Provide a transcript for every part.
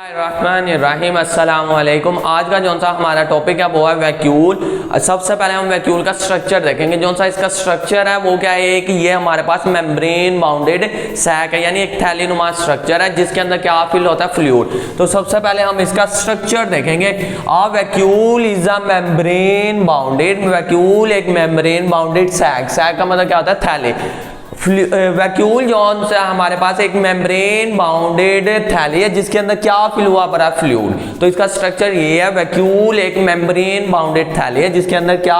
रहीम अस्सलाम वालेकुम। आज का जो सा हमारा टॉपिक है वो है वैक्यूल। सबसे पहले हम वैक्यूल का स्ट्रक्चर देखेंगे। जो सा इसका स्ट्रक्चर है वो क्या है कि ये हमारे पास मेम्ब्रेन बाउंडेड सैक है, यानी एक थैलीनुमा स्ट्रक्चर है जिसके अंदर क्या फिल होता है, फ्लूइड। तो सबसे पहले हम इसका स्ट्रक्चर देखेंगे। A vacuole is a membrane bounded, vacuole एक मेम्ब्रेन बाउंडेड सैक, सैक का मतलब क्या होता है, थैली। वैक्यूल जोन से हमारे पास एक मेम्ब्रेन बाउंडेड थैली है जिसके अंदर क्या फिल हुआ पड़ा, फ्लूइड। तो इसका स्ट्रक्चर ये है, वैक्यूल एक मेम्ब्रेन बाउंडेड थैली है जिसके अंदर क्या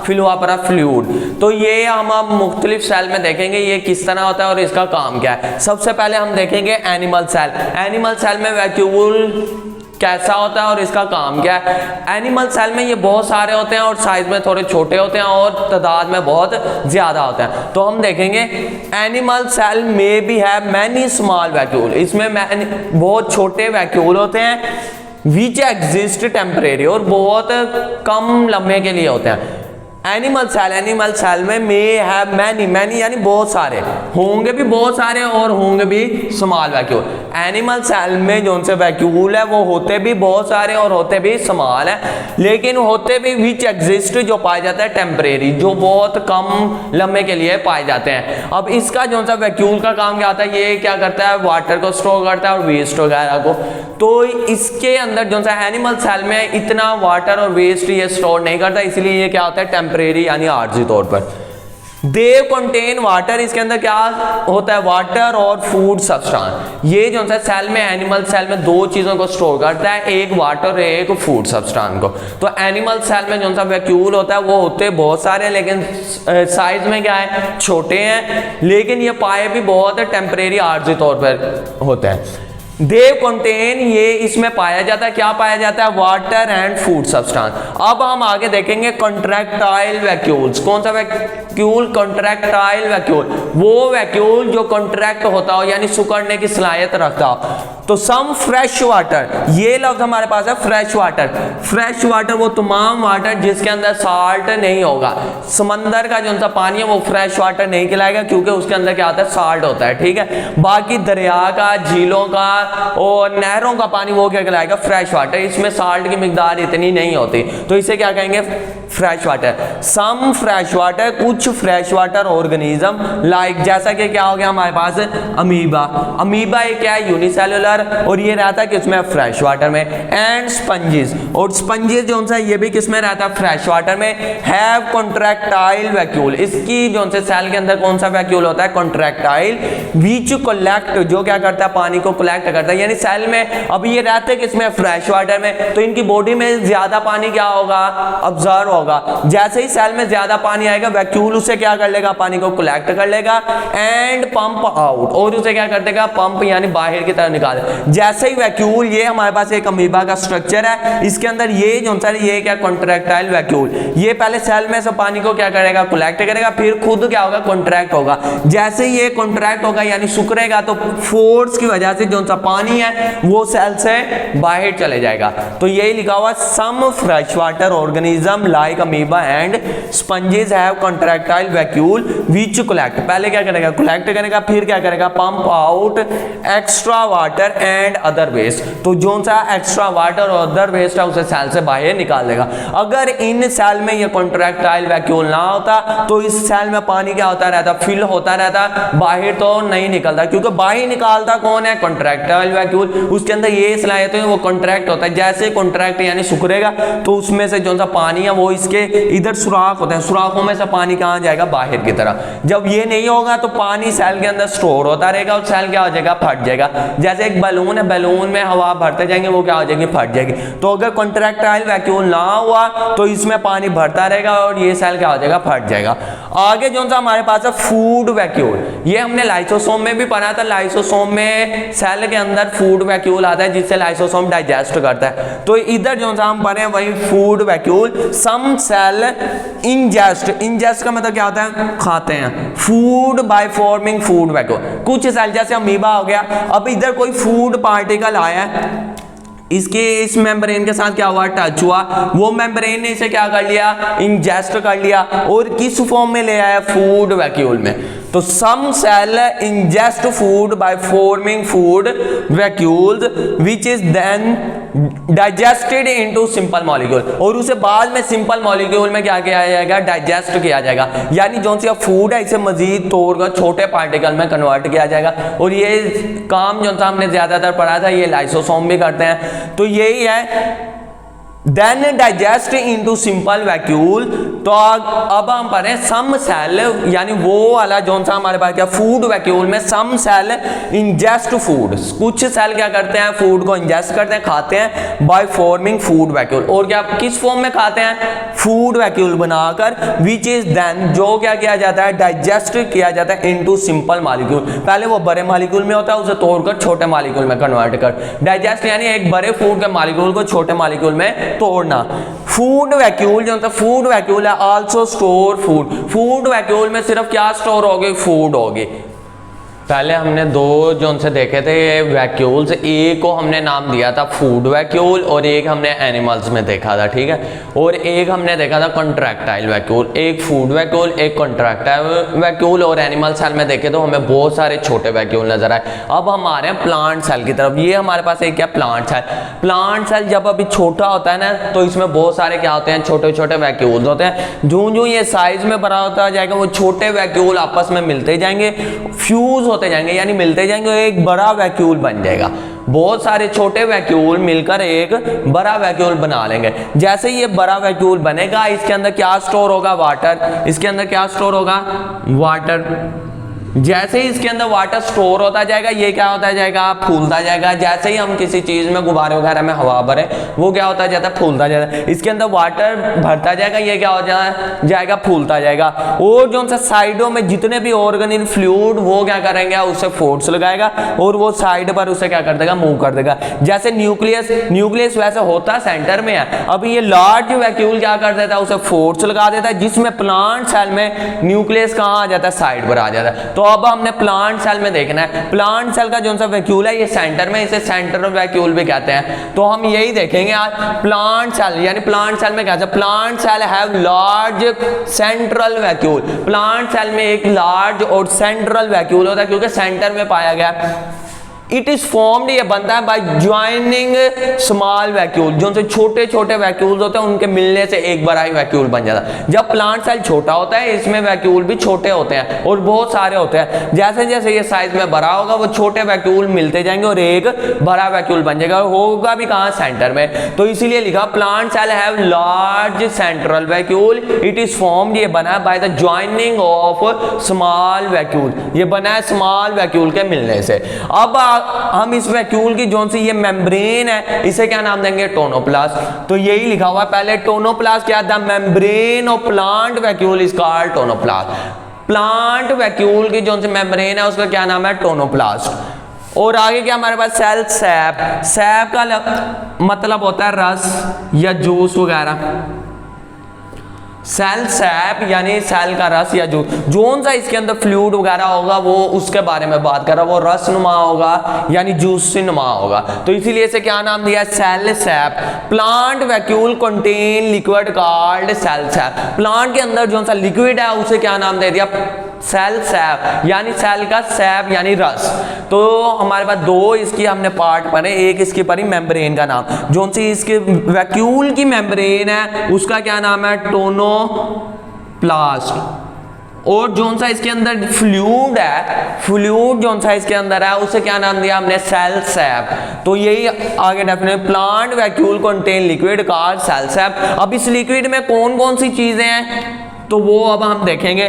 फिल हुआ पड़ा, फ्लूइड। तो ये हम अब मुख्तलिफ सेल में देखेंगे ये किस तरह होता है और इसका काम क्या है। सबसे पहले हम देखेंगे एनिमल सेल। एनिमल सेल में वैक्यूल कैसा होता है और इसका काम क्या है। एनिमल सेल में ये बहुत सारे होते हैं और साइज में थोड़े छोटे होते हैं और तादाद में बहुत ज्यादा होते हैं। तो हम देखेंगे एनिमल सेल में भी है मैनी स्मॉल वैक्यूल, इसमें बहुत छोटे वैक्यूल होते हैं विच एग्जिस्ट टेम्परेरी, और बहुत कम लम्हे के लिए होते हैं। एनिमल सेल में मे है मैनी यानी बहुत सारे होंगे, भी बहुत सारे और होंगे भी स्मॉल वैक्यूल। एनिमल सेल में जो से वैक्यूल है वो होते भी बहुत सारे और होते भी स्मॉल है, लेकिन होते भी विच एग्जिस्ट जो पाए जाता है टेम्परेरी, जो बहुत कम लम्हे के लिए पाए जाते हैं। अब इसका जो सा वैक्यूल का काम क्या होता है, ये क्या करता है, वाटर को स्टोर करता है और वेस्ट वगैरह को। तो इसके अंदर जो सा एनिमल सेल में इतना वाटर और वेस्ट ये स्टोर नहीं करता, इसलिए ये क्या होता है, टेम्परेरी यानी आर्जी तौर पर। दे कंटेन वाटर, इसके अंदर क्या होता है, वाटर और फूड सब्सटेंस। ये जो है सेल में, एनिमल सेल में दो चीजों को स्टोर करता है, एक वाटर और एक फूड सब्सटेंस को। तो एनिमल सेल में जो सा वैक्यूल होता है वो होते बहुत सारे, लेकिन साइज में क्या है, छोटे हैं, लेकिन ये पाए भी बहुत टेम्परेरी आर्जी तौर पर होते हैं। दे कंटेन, ये इसमें पाया जाता है, क्या पाया जाता है, वाटर एंड फूड सब्सटेंस। अब हम आगे देखेंगे कॉन्ट्रैक्टाइल वैक्यूल्स। कौन सा वैक्यूल, कॉन्ट्रैक्टाइल वैक्यूल, वो वैक्यूल जो कॉन्ट्रैक्ट होता हो यानी सुकड़ने की सलाहियत रखता हो। तो सम फ्रेश वाटर, ये लफ्ज हमारे पास है फ्रेश वाटर। फ्रेश वाटर वो तमाम वाटर जिसके अंदर साल्ट नहीं होगा। समंदर का जो सा पानी है वो फ्रेश वाटर नहीं खिलाएगा क्योंकि उसके अंदर क्या होता है, साल्ट होता है, ठीक है। बाकी दरिया का, झीलों का और नहरों का पानी वो क्या कहलाएगा, फ्रेश वाटर। इसमें साल्ट की मिकदार इतनी नहीं होती, तो इसे क्या कहेंगे, fresh water. Some fresh water, कुछ फ्रेश वाटर ऑर्गेनिज्म लाइक, जैसा कि क्या हो गया हमारे पास, अमीबा। अमीबा ये क्या है, यूनिसेलुलर, और ये रहता है किसमें, फ्रेश वाटर में। एंड स्पंजेस, और स्पंजेस जो सा ये भी किसमें रहता है, फ्रेश वाटर में। हैव कॉन्ट्रैक्टाइल वैक्यूल, इसकी जो से सेल के अंदर कौन सा वैक्यूल होता है, कॉन्ट्रैक्टाइल, विच कलेक्ट, जो क्या करता है, पानी को कलेक्ट करता है। यानी सेल में अब ये रहते हैं किसमें, फ्रेश वाटर में, तो इनकी बॉडी में ज्यादा पानी क्या होगा, ऑब्जर्व होगा। जैसे ही सेल में ज्यादा पानी आएगा, वैक्यूल उसे क्या कर लेगा, पानी को कलेक्ट कर लेगा एंड पंप आउट, और उसे क्या कर देगा, पंप यानी बाहर की तरफ निकाल। जैसे ही वैक्यूल, ये हमारे पास एक अमीबा का स्ट्रक्चर है, इसके अंदर ये जो सा ये क्या, कॉन्ट्रैक्टाइल वैक्यूल, ये पहले सेल में से पानी को क्या करेगा, कलेक्ट करेगा, फिर खुद क्या होगा, कॉन्ट्रैक्ट होगा। जैसे ही ये कॉन्ट्रैक्ट होगा यानी सुकड़ेगा, तो फोर्स की वजह से जो सा पानी है वो सेल से बाहर चले जाएगा। तो यही लिखा हुआ, some fresh water organism like amoeba and sponges have contractile vacuole which collect, पहले क्या करेगा, कलेक्ट करेगा, फिर क्या करेगा, pump out extra water and other waste. तो जो सा एक्स्ट्रा वाटर और अदर वेस्ट है उसे सेल से बाहर निकाल देगा। अगर इन सेल में ये कॉन्ट्रैक्टाइल वैक्यूल ना होता तो इस सेल में पानी क्या होता रहता, फिल होता रहता, बाहर तो नहीं निकलता, क्योंकि बाहर निकालता कौन है, कॉन्ट्रैक्टाइल वैक्यूल। उसके अंदर ये सलाहियत है, वो कॉन्ट्रैक्ट होता है। जैसे कॉन्ट्रैक्ट यानी सुखरेगा तो उसमें से जो सा पानी है वो इसके इधर सुराख होते हैं, सुराखों में से पानी कहाँ जाएगा, बाहर की तरफ। जब ये नहीं होगा तो पानी सेल के अंदर स्टोर होता रहेगा और सेल क्या हो जाएगा, फट जाएगा। जैसे एक बलून है, बलून में हवा भरते जाएंगे वो क्या हो जाएगी, फट जाएगी। तो अगर कॉन्ट्रैक्टाइल वैक्यूल ना हुआ तो इसमें पानी भरता रहेगा और ये सेल क्या हो जाएगा, फट जाएगा। आगे जो सा हमारे पास है फूड वैक्यूल, ये हमने लाइसोसोम में भी पढ़ा था। लाइसोसोम में सेल के अंदर फूड वैक्यूल आता है जिससे लाइसोसोम डाइजेस्ट करता है। तो इधर जो सा हम पढ़े वही फूड वैक्यूल। सम सेल इंजेस्ट, इंजेस्ट का मतलब क्या होता है, खाते हैं, food by forming food vacuole. कुछ सेल जैसे अमीबा हो गया, अब इधर कोई फूड पार्टिकल आया है, इसके इस मेम्ब्रेन के साथ क्या हुआ, टच हुआ, वो मेम्ब्रेन ने इसे क्या कर लिया, इंजेस्ट कर लिया और किस फॉर्म में ले आया, फूड वैक्यूल में। तो some cell ingest food by forming food vacuoles which is then digested into simple molecule, और उसे बाद में सिंपल मॉलिक्यूल में क्या किया जाएगा, डाइजेस्ट किया जाएगा। यानी जो सा फूड है इसे मजीद तोड़कर छोटे पार्टिकल में कन्वर्ट किया जाएगा, और ये काम जो सा हमने ज्यादातर पढ़ा था ये लाइसोसोम भी करते हैं। तो यही है then digest into simple vacuole. तो अब हम पढ़े सम सेल, यानी वो वाला जो सा हमारे पास क्या फूड वैक्यूल में सम सेल इंजेस्ट फूड, कुछ सेल क्या करते हैं फूड को इंजेस्ट करते हैं, खाते हैं बाय फॉर्मिंग फूड वैक्यूल, और क्या किस फॉर्म में खाते हैं, फूड वैक्यूल बनाकर, विच इज देन जो क्या किया जाता है, डाइजेस्ट किया जाता है इनटू सिंपल मॉलिक्यूल। पहले वो बड़े मॉलिक्यूल में होता है, उसे तोड़कर छोटे मॉलिक्यूल में कन्वर्ट कर, डाइजेस्ट यानी एक बड़े फूड के मॉलिक्यूल को छोटे मॉलिक्यूल में तोड़ना। फूड वैक्यूल जो होता है, फूड वैक्यूल है also store food, food vacuole में सिर्फ क्या स्टोर होगी, फूड होगी। पहले हमने दो जो उनसे देखे थे वैक्यूल्स, एक को हमने नाम दिया था फूड वैक्यूल और एक हमने एनिमल्स में देखा था, ठीक है, और एक हमने देखा था कॉन्ट्रैक्टाइल वैक्यूल, एक फूड वैक्यूल एक कॉन्ट्रैक्टाइल वैक्यूल, और एनिमल सेल में देखे तो हमें बहुत सारे छोटे वैक्यूल नजर आए। अब हम आ रहे हैं प्लांट सेल की तरफ। ये हमारे पास एक क्या प्लांट सेल, प्लांट सेल जब अभी छोटा होता है ना तो इसमें बहुत सारे क्या होते हैं, छोटे छोटे वैक्यूल्स होते हैं। जो जो ये साइज में बड़ा होता जाएगा वो छोटे वैक्यूल आपस में मिलते जाएंगे, फ्यूज होते जाएंगे, यानी मिलते जाएंगे, एक बड़ा वैक्यूल बन जाएगा। बहुत सारे छोटे वैक्यूल मिलकर एक बड़ा वैक्यूल बना लेंगे। जैसे ये बड़ा वैक्यूल बनेगा, इसके अंदर क्या स्टोर होगा, वाटर, इसके अंदर क्या स्टोर होगा, वाटर। जैसे ही इसके अंदर वाटर स्टोर होता जाएगा ये क्या होता जाएगा, फूलता जाएगा। जैसे ही हम किसी चीज में गुब्बारे वगैरह में हवा भरे वो क्या होता जाता है, फूलता जाता है। इसके अंदर वाटर भरता जाएगा, ये क्या हो जाएगा, फूलता जाएगा। और जो सा साइडों में जितने भी ऑर्गेनिक फ्लूइड वो क्या करेंगे, उसे फोर्स लगाएगा और वो साइड पर उसे क्या कर देगा, मूव कर देगा। जैसे न्यूक्लियस, न्यूक्लियस वैसे होता सेंटर में है, अब ये लार्ज वैक्यूल क्या कर देता है, उसे फोर्स लगा देता है, जिसमें प्लांट सेल में न्यूक्लियस कहाँ आ जाता है, साइड पर आ जाता है। तो अब हमने प्लांट सेल में देखना है, प्लांट सेल का जो सा वैक्यूल है ये सेंटर में, इसे सेंट्रल वैक्यूल भी कहते हैं। तो हम यही देखेंगे आज प्लांट सेल, यानी प्लांट सेल में क्या है, plant cell have large central vacuole. Plant cell में एक लार्ज और सेंट्रल वैक्यूल होता है क्योंकि सेंटर में पाया गया। इट इज फॉर्म्ड, ये बनता है बाय ज्वाइनिंग स्मॉल वैक्यूल, जो से छोटे छोटे वैक्यूल्स होते हैं उनके मिलने से एक बड़ा ही वैक्यूल बन जाता है। जब प्लांट सेल छोटा होता है इसमें वैक्यूल भी छोटे होते हैं और बहुत सारे होते हैं। जैसे जैसे ये साइज में बड़ा होगा वो छोटे वैक्यूल मिलते जाएंगे और एक बड़ा वैक्यूल बन जाएगा, होगा भी कहाँ, सेंटर में। तो इसीलिए लिखा plant cell have large central vacuole, it is formed, ये बना है by the joining of small vacuole, ये बना है स्मॉल वैक्यूल के मिलने से। अब हम इस वैक्यूल की जो सी ये मेम्ब्रेन है इसे क्या नाम देंगे, टोनोप्लास्ट। तो यही लिखा हुआ है पहले, टोनोप्लास्ट क्या था, membrane of plant vacuole is called tonoplast. Plant vacuole की जो सी मेम्ब्रेन है उसका क्या नाम है, टोनोप्लास्ट। और आगे क्या हमारे पास, सेल सैप। सैप का मतलब होता है रस या जूस वगैरह। सेल सैप यानी सेल का रस या जूस, जोन सा इसके अंदर फ्लूइड वगैरह होगा वो उसके बारे में बात कर रहा है, वो रस नुमा होगा यानी जूस से नुमा होगा। तो इसीलिए इसे क्या नाम दिया, cell sap. Plant vacuole contain liquid called cell sap. Plant के अंदर जो सा लिक्विड है उसे क्या नाम दे दिया, सेल सैप, यानी सेल का सैप यानी रस। तो हमारे पास दो इसकी हमने पार्ट पढ़े, एक इसकी पढ़ी मेम्ब्रेन का नाम, जो सी इसके वैक्यूल की मेम्ब्रेन है उसका क्या नाम है, टोनोप्लास्ट। और जो सा इसके अंदर फ्लूइड है, फ्लूइड जो सा इसके अंदर है उसे क्या नाम दिया हमने, सेल सैप। तो यही आगे definite, plant vacuole contain liquid called cell sap. अब इस लिक्विड में कौन कौन सी चीजें हैं तो वो अब हम देखेंगे।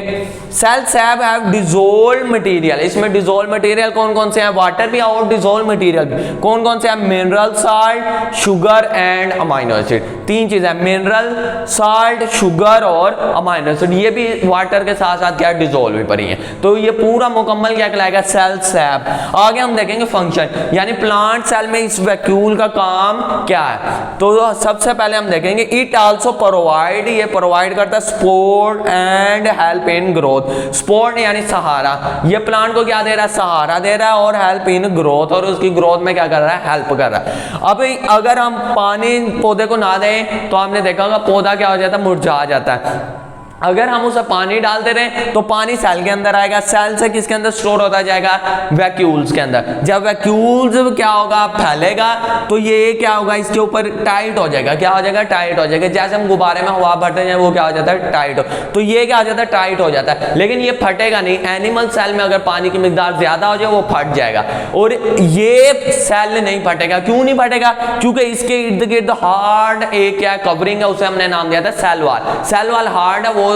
Cell sap have dissolved material, इसमें डिसॉल्व्ड मटेरियल कौन कौन से हैं, वाटर भी और डिसॉल्व्ड मटेरियल भी। कौन कौन से हैं, mineral salt, sugar and amino acid. तीन चीजें, मिनरल साल्ट, शुगर और अमाइनो एसिड, ये भी वाटर के साथ साथ क्या डिसॉल्व भी पड़ी है। तो ये पूरा मुकम्मल क्या कहलाएगा, सेल सैप। आगे हम देखेंगे फंक्शन, यानी प्लांट सेल में इस वैक्यूल का काम क्या है। तो सबसे पहले हम देखेंगे इट आल्सो प्रोवाइड, ये प्रोवाइड करता है support and help in growth. Support यानी सहारा, ये प्लांट को क्या दे रहा है, सहारा दे रहा है, और हेल्प इन ग्रोथ, और उसकी ग्रोथ में क्या कर रहा है, हेल्प कर रहा है। अब अगर हम पानी पौधे को ना दें तो हमने देखा होगा पौधा क्या हो जाता है, मुरझा जाता है। अगर हम उसे पानी डालते रहे तो पानी सेल के अंदर आएगा, सेल से किसके अंदर स्टोर होता जाएगा, वैक्यूल्स के अंदर। जब वैक्यूल्स क्या होगा, फैलेगा, तो ये क्या होगा, इसके ऊपर टाइट हो जाएगा। क्या हो जाएगा, टाइट हो जाएगा। जैसे हम गुब्बारे में हवा भरते हैं वो क्या हो जाता है, टाइट हो, तो ये क्या हो जाता है, टाइट हो जाता है। लेकिन ये फटेगा नहीं। एनिमल सेल में अगर पानी की मिकदार ज्यादा हो जाए वो फट जाएगा, और ये सेल नहीं फटेगा। क्यों नहीं फटेगा, क्योंकि इसके इर्द गिर्द हार्ड एक क्या कवरिंग है, उसे हमने नाम दिया था cell wall. Cell wall hard है, वो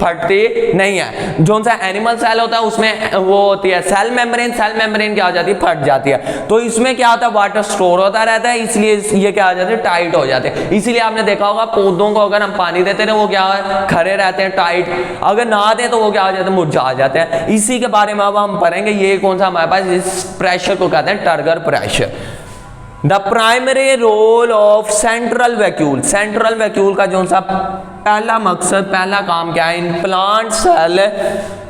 फटती नहीं है। जो सा एनिमल सेल होता है उसमें वो होती है सेल मेम्ब्रेन। सेल मेम्ब्रेन क्या हो जाती है, फट जाती है। तो इसमें क्या होता है, वाटर स्टोर होता रहता है, इसलिए ये क्या हो जाते हैं, टाइट हो जाते हैं। इसीलिए आपने देखा होगा पौधों को अगर हम पानी देते हैं वो क्या खड़े रहते हैं, टाइट। अगर ना दे तो वो क्या हो जाते हैं, मुरझा जाते हैं। इसी के बारे में अब हम पढ़ेंगे। ये कौन सा हमारे पास, इस प्रेशर को कहते हैं turgor pressure. The primary role of central vacuole. Central vacuole का जो सा पहला मकसद, पहला काम क्या है, in plant cell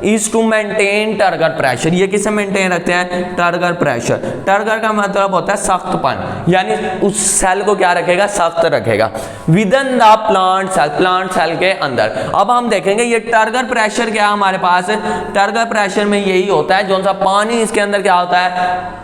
is to maintain turgor pressure. ये किसे मेंटेन रखते हैं, टर्गर प्रेशर। टर्गर का मतलब होता है सख्तपन, यानी उस सेल को क्या रखेगा, सख्त रखेगा। Within the plant cell, plant cell के अंदर। अब हम देखेंगे ये टर्गर प्रेशर क्या है हमारे पास। टर्गर प्रेशर में यही होता है, जो सा पानी इसके अंदर क्या होता है,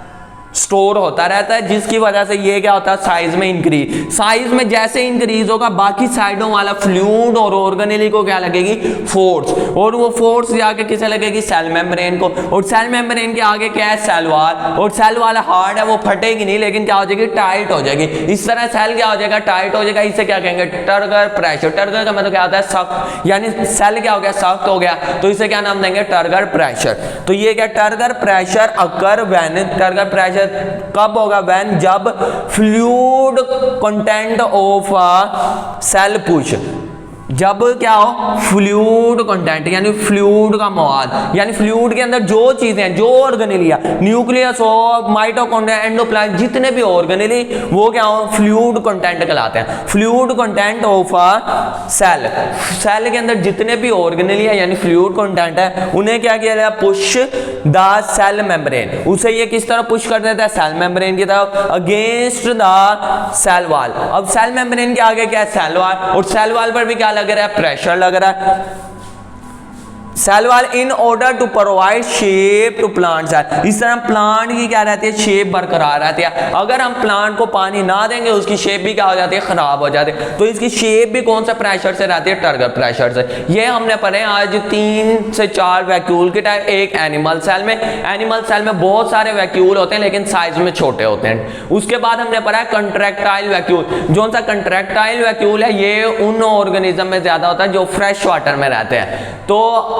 स्टोर होता रहता है, जिसकी वजह से ये क्या होता है, साइज में इंक्रीज। साइज में जैसे इंक्रीज होगा बाकी साइडों वाला फ्लूइड और ऑर्गेनेली को क्या लगेगी, फोर्स, और वो फोर्स जाके किसे लगेगी, सेल मेम्ब्रेन को। और सेल मेम्ब्रेन के आगे क्या है, सेल वाल। और सेल वाल हार्ड है, वो फटेगी नहीं, लेकिन क्या हो जाएगी, टाइट हो जाएगी। इस तरह सेल क्या हो जाएगा, टाइट हो जाएगा। इसे क्या कहेंगे, टर्गर प्रेशर। टर्गर का मतलब क्या होता है, सख्त, यानी सेल क्या हो गया, सख्त हो गया, तो इसे क्या नाम देंगे, टर्गर प्रेशर। तो ये क्या, turgor pressure occur when, turgor pressure कब होगा, व्हेन, जब fluid content of a cell push, जब क्या हो, फ्लूइड कंटेंट यानी फ्लूइड का मवाद, यानी फ्लूइड के अंदर जो चीजें हैं, जो ऑर्गेनेलिया, न्यूक्लियस हो, माइटोकॉन्ड्रिया, एंडोप्लाज्म, जितने भी ऑर्गेनेली, वो क्या हो, फ्लूइड कंटेंट कहलाते हैं। Fluid content of a cell, cell के अंदर जितने भी ऑर्गेनेली है यानी फ्लूइड कंटेंट है, उन्हें क्या किया जाएगा, पुश द सेल मेम्ब्रेन। उसे ये किस तरह पुश कर देता है, सेल मेम्ब्रेन की तरफ, अगेंस्ट द सेल वाल। अब सेल मेम्ब्रेन के आगे क्या है, सेल वाल, और सेल वाल पर भी क्या लग रहा है, प्रेशर लग रहा है। Cell wall in order to provide shape to plant cell. इस तरह प्लांट की क्या रहती है, शेप बरकरार रहती है। अगर हम प्लांट को पानी ना देंगे उसकी शेप भी क्या हो जाती है, खराब हो जाती है। तो इसकी शेप भी कौन सा प्रेशर से रहती है, टर्गर प्रेशर से। ये हमने पढ़े आज 3 से 4 वैक्यूल के टाइप। एक एनिमल सेल में, एनिमल सेल में बहुत सारे वैक्यूल होते हैं लेकिन साइज में छोटे होते हैं। उसके बाद हमने पढ़ा कंट्रैक्टाइल वैक्यूल। जो सा कंट्रैक्टाइल वैक्यूल है ये उन ऑर्गेनिज्म में ज्यादा होता है जो फ्रेश वाटर में रहते हैं। तो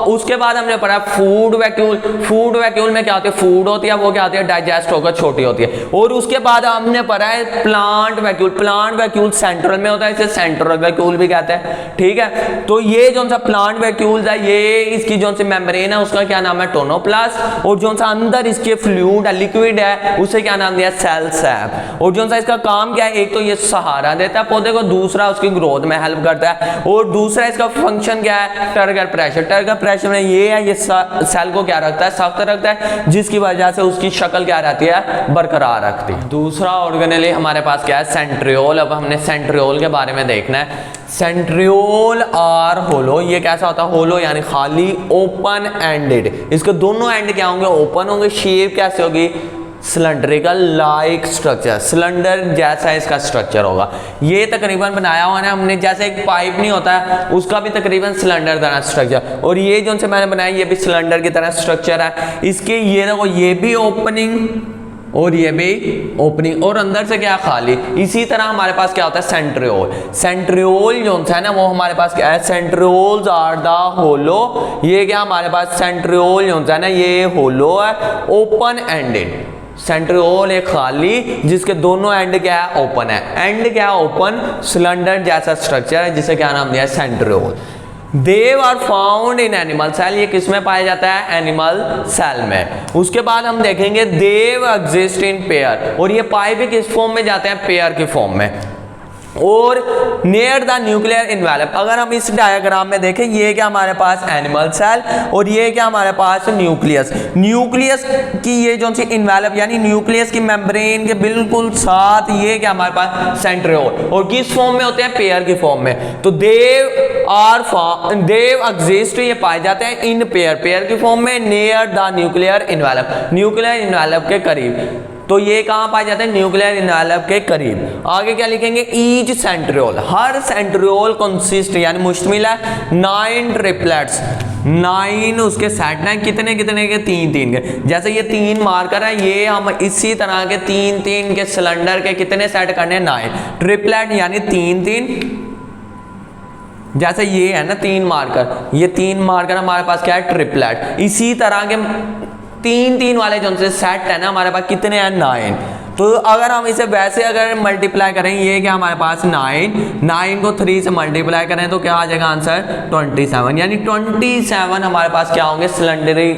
उसके बाद हमने पढ़ा फूड वैक्यूल। फूड वैक्यूल में क्या होती है, फूड होती है, वो क्या होती है, डाइजेस्ट होकर छोटी होती है। और उसके बाद हमने पढ़ा है plant vacuole. Plant vacuole central में होता है, इसे सेंट्रल वैक्यूल भी कहते हैं, ठीक है। तो ये जो सा प्लांट वैक्यूल है, ये इसकी जो सी मेम्ब्रेन है उसका क्या नाम है, टोनोप्लास्ट। और जो सा अंदर इसके फ्लूइड है, लिक्विड है, उसे क्या नाम दिया, सेल सैप। और जो सा इसका काम क्या है, एक तो ये सहारा देता है पौधे को, दूसरा उसकी ग्रोथ में हेल्प करता है, और दूसरा इसका फंक्शन क्या है, टर्गर प्रेशर। टर्गर प्रेशर में ये है, ये सेल को क्या रखता है, सख्त रखता है, जिसकी वजह से उसकी शक्ल क्या रहती है, बरकरार रखती है। दूसरा ऑर्गेनेली हमारे पास क्या है, सेंट्रियोल। अब हमने सेंट्रियोल के बारे में देखना है। Centriole are hollow. ये कैसा होता है, होलो यानी खाली, ओपन एंडेड। इसके दोनों एंड क्या होंगे, ओपन होंगे। शेप कैसे होगी, सिलेंड्रिकल लाइक स्ट्रक्चर, सिलेंडर जैसा इसका स्ट्रक्चर होगा। ये तकरीबन बनाया हुआ है हमने, जैसे एक पाइप नहीं होता है उसका भी तकरीबन सिलेंडर तरह स्ट्रक्चर। और ये जो से मैंने बनाया ये भी सिलेंडर की तरह स्ट्रक्चर है। इसके ये देखो, ये भी ओपनिंग और ये भी ओपनिंग, और अंदर से क्या खाली। इसी तरह हमारे पास क्या होता है, सेंट्रियोल। सेंट्रियोल जो है ना वो हमारे पास क्या है, सेंट्रियोल्स आर द होलो। ये क्या हमारे पास सेंट्रियोल जो है ना ये होलो है, ओपन एंडेड। सेंट्रियोल एक खाली जिसके दोनों एंड क्या है, ओपन है। एंड क्या है, ओपन, सिलेंडर जैसा स्ट्रक्चर है, जिसे क्या नाम दिया है, centriole. They are found in animal cell. ये किस में पाया जाता है, एनिमल सेल में। उसके बाद हम देखेंगे देव एग्जिस्ट इन पेयर। और ये पाए भी किस फॉर्म में जाते हैं, पेयर के फॉर्म में। और नियर द न्यूक्लियर इन्वेलप। अगर हम इस डायग्राम में देखें, ये क्या हमारे पास एनिमल सेल और ये क्या हमारे पास न्यूक्लियस। न्यूक्लियस की ये जो सी इन्वेलप यानी न्यूक्लियस की मेम्ब्रेन के बिल्कुल साथ ये क्या हमारे पास सेंट्रियोल, और किस फॉर्म में होते हैं, पेयर की फॉर्म में। तो देव एग्जिस्ट, ये पाए जाते हैं इन पेयर की फॉर्म में near the nuclear envelope, nuclear envelope के करीब। तो ये कहाँ पाए जाते हैं, न्यूक्लियर इन्वेलप के करीब। आगे क्या लिखेंगे, ईच सेंट्रियोल, हर सेंट्रियोल कंसिस्ट यानी मुश्तमिल है 9 ट्रिपलेट्स, 9 उसके सेट हैं, कितने कितने के, 3 के। जैसे ये 3 मार्कर है, ये हम इसी तरह के 3 के सिलेंडर के कितने सेट करने हैं, 9 ट्रिपलेट यानी 3। जैसे ये है ना 3 मार्कर, ये 3 मार्कर हमारे पास क्या है, ट्रिपलेट। इसी तरह के 3 वाले जो से सेट है ना हमारे पास कितने हैं, 9। तो अगर हम इसे वैसे अगर मल्टीप्लाई करें, ये क्या हमारे पास 9 को 3 से मल्टीप्लाई करें तो क्या आ जाएगा आंसर, 27। यानी 27 हमारे पास क्या होंगे, सिलेंडरी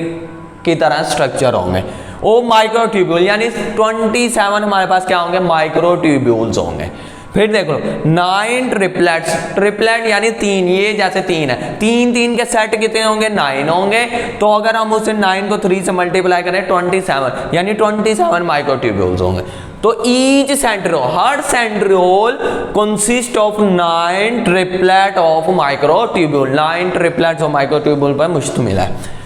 की तरह स्ट्रक्चर होंगे। और माइक्रोट्यूब्यूल यानी 27 हमारे पास क्या होंगे, माइक्रोट्यूब्यूल्स होंगे। फिर देखो 9 ट्रिपलेट्स, ट्रिपलेट यानी 3, ये जैसे 3 है, 3 के सेट कितने होंगे, 9 होंगे। तो अगर हम उसे 9 को 3 से मल्टीप्लाई करें 27 यानी 27 माइक्रोट्यूब्यूल्स होंगे। तो ईच सेंट्रियोल, हर centriole consist of 9 triplet of microtubule, 9 triplets of microtubule पर मुश्तमिल है।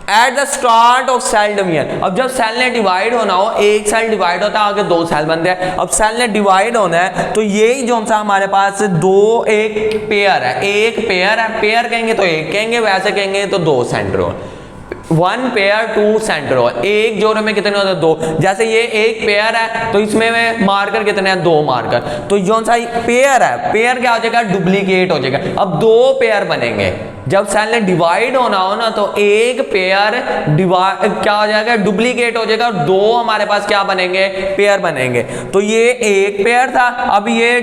At the start of cell division, अब जब सेल ने डिवाइड होना हो, एक सेल डिवाइड होता है, आगे 2 सेल बनते हैं। अब सेल ने डिवाइड होना है तो ये जो सा हमारे पास एक पेयर है, पेयर कहेंगे तो एक कहेंगे, वैसे कहेंगे तो 2 सेंट्रियोल, 1 पेयर 2 सेंट्रियोल। एक जोड़े में कितने होते हैं, 2। जैसे ये एक पेयर है तो इसमें मार्कर कितने हैं, 2 मार्कर। तो जो सा पेयर है, पेयर क्या हो जाएगा, डुप्लीकेट हो जाएगा। अब 2 पेयर बनेंगे। जब सेल ने डिवाइड होना हो ना तो एक पेयर क्या हो जाएगा, डुप्लीकेट हो जाएगा, और 2 हमारे पास क्या बनेंगे, पेयर बनेंगे। तो ये एक पेयर था, अब ये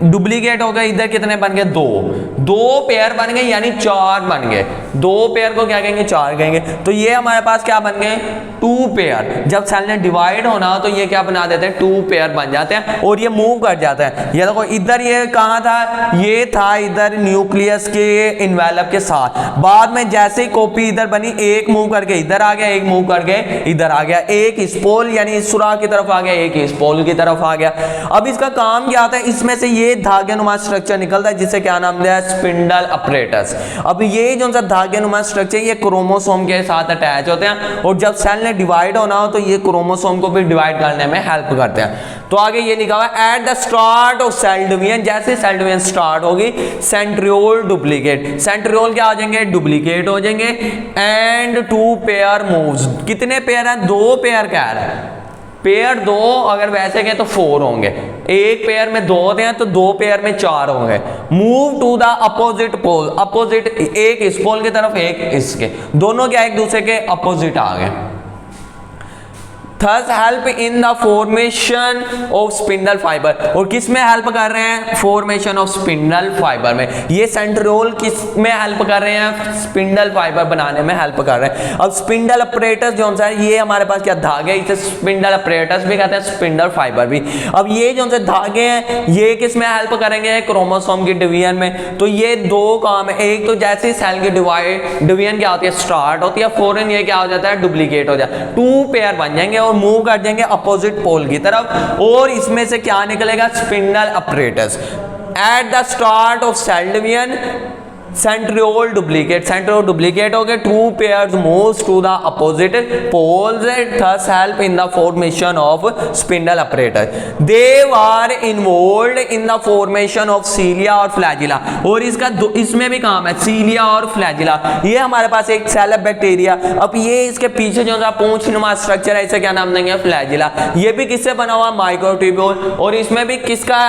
डुप्लीकेट हो गया, इधर कितने बन गए, 2 पेयर बन गए यानी 4 बन गए। 2 पेयर को क्या कहेंगे, 4 कहेंगे। तो ये हमारे पास क्या बन गए, 2 पेयर। जब सेल ने डिवाइड होना हो तो ये क्या बना देते हैं, 2 पेयर बन जाते हैं और ये मूव कर जाता है। ये देखो इधर ये कहाँ था, ये था इधर न्यूक्लियस के इन्वेलप के साथ। बाद में जैसे ही कॉपी इधर बनी, एक मूव करके इधर आ गया, एक मूव करके इधर आ गया, एक इस पोल यानी इस सुराख की तरफ आ गया, एक इस पोल की तरफ आ गया। अब इसका काम क्या होता है, इसमें से ये धागेनुमा स्ट्रक्चर निकलता है जिसे क्या नाम दिया है, स्पिंडल अपरेटस। अब ये जो सा धागेनुमा स्ट्रक्चर ये क्रोमोसोम के साथ अटैच होते हैं और जब सेल ने डिवाइड होना हो तो ये क्रोमोसोम को भी डिवाइड करने में हेल्प करते हैं। तो आगे ये लिखा हुआ है at the start of cell division, जैसे सेल डिवीजन स्टार्ट होगी सेंट्रियोल डुप्लीकेट, सेंट्रियोल क्या हो जाएंगे, डुप्लीकेट हो जाएंगे। एंड 2 पेयर मूव्स, कितने पेयर है, 2 पेयर क्या है, पेयर 2, अगर वैसे कहें तो 4 होंगे। एक पेयर में 2 होते हैं तो 2 पेयर में 4 होंगे। Move to the opposite pole, opposite, एक इस पोल की तरफ एक इसके, दोनों क्या एक दूसरे के अपोजिट आ गए। Thus help in the formation of spindle fiber, और किस में हेल्प कर रहे हैं, फॉर्मेशन ऑफ स्पिंडल फाइबर में। ये सेंट्रियोल किस में हेल्प कर रहे हैं, स्पिंडल फाइबर बनाने में हेल्प कर रहे हैं। अब स्पिंडल अपरेटस जो है ये हमारे पास क्या धागे, इसे स्पिंडल अपरेटस भी कहते हैं, स्पिंडल फाइबर भी। अब ये जो धागे हैं ये किस में हेल्प करेंगे, क्रोमोसोम की डिवीजन में। तो ये 2 काम है, एक तो जैसे सेल की डिवीजन क्या होती है, स्टार्ट होती है, फौरन ये क्या हो जाता है, डुप्लीकेट हो जाता है, 2 पेयर बन जाएंगे मूव कर जाएंगे अपोजिट पोल की तरफ, और इसमें से क्या निकलेगा, spindle apparatus. At the start of cell division centriole duplicate हो गए, 2 pairs moves to the opposite poles, thus help in the formation of spindle apparatus. They are involved in the formation of cilia और flagella, और इसका इसमें भी काम है, cilia और flagella। ये हमारे पास एक सेल है बैक्टीरिया, अब ये इसके पीछे जो सा पूंछनुमा स्ट्रक्चर है इसे क्या नाम देंगे, flagella। ये भी किससे बना हुआ, माइक्रोट्यूब्यूल, और इसमें भी किसका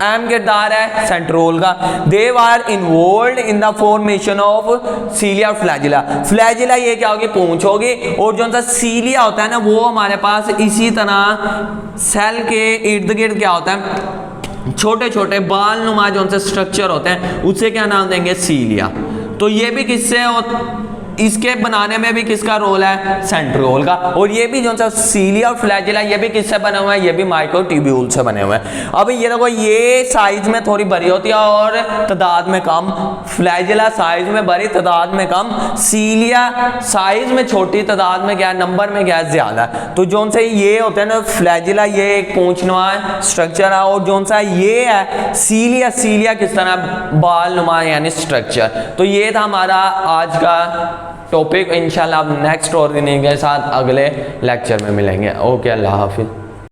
अहम किरदार है, सेंट्रियोल का। They are involve in the formation of cilia और फ्लैजिला। फ्लैजिला ये क्या होगी, पूंछ होगी, और जो सा सीलिया होता है ना वो हमारे पास इसी तरह सेल के इर्द गिर्द क्या होता है, छोटे छोटे बाल नुमा जो से स्ट्रक्चर होते हैं, उसे क्या नाम देंगे, सीलिया। तो ये भी किससे इसके बनाने में भी किसका रोल है, सेंट्रियोल का। और ये भी जो सा सीलिया और फ्लैजिला ये भी किससे बने हुए हैं, ये भी माइक्रोट्यूब्यूल से बने हुए हैं। अब ये देखो ये साइज में थोड़ी बड़ी होती है और तादाद में कम, फ्लैजिला साइज में बड़ी तादाद में कम, सीलिया साइज में छोटी तादाद में क्या नंबर में क्या ज्यादा। तो जो सा ये होता है ना फ्लैजिला, ये एक पूंछनुमा स्ट्रक्चर है, और जो सा ये है सीलिया, सीलिया किस तरह बाल नुमा यानी स्ट्रक्चर। तो ये था हमारा आज का टॉपिक। इंशाल्लाह अब नेक्स्ट ऑर्गेनिज्म के साथ अगले लेक्चर में मिलेंगे। ओके, अल्लाह हाफिज।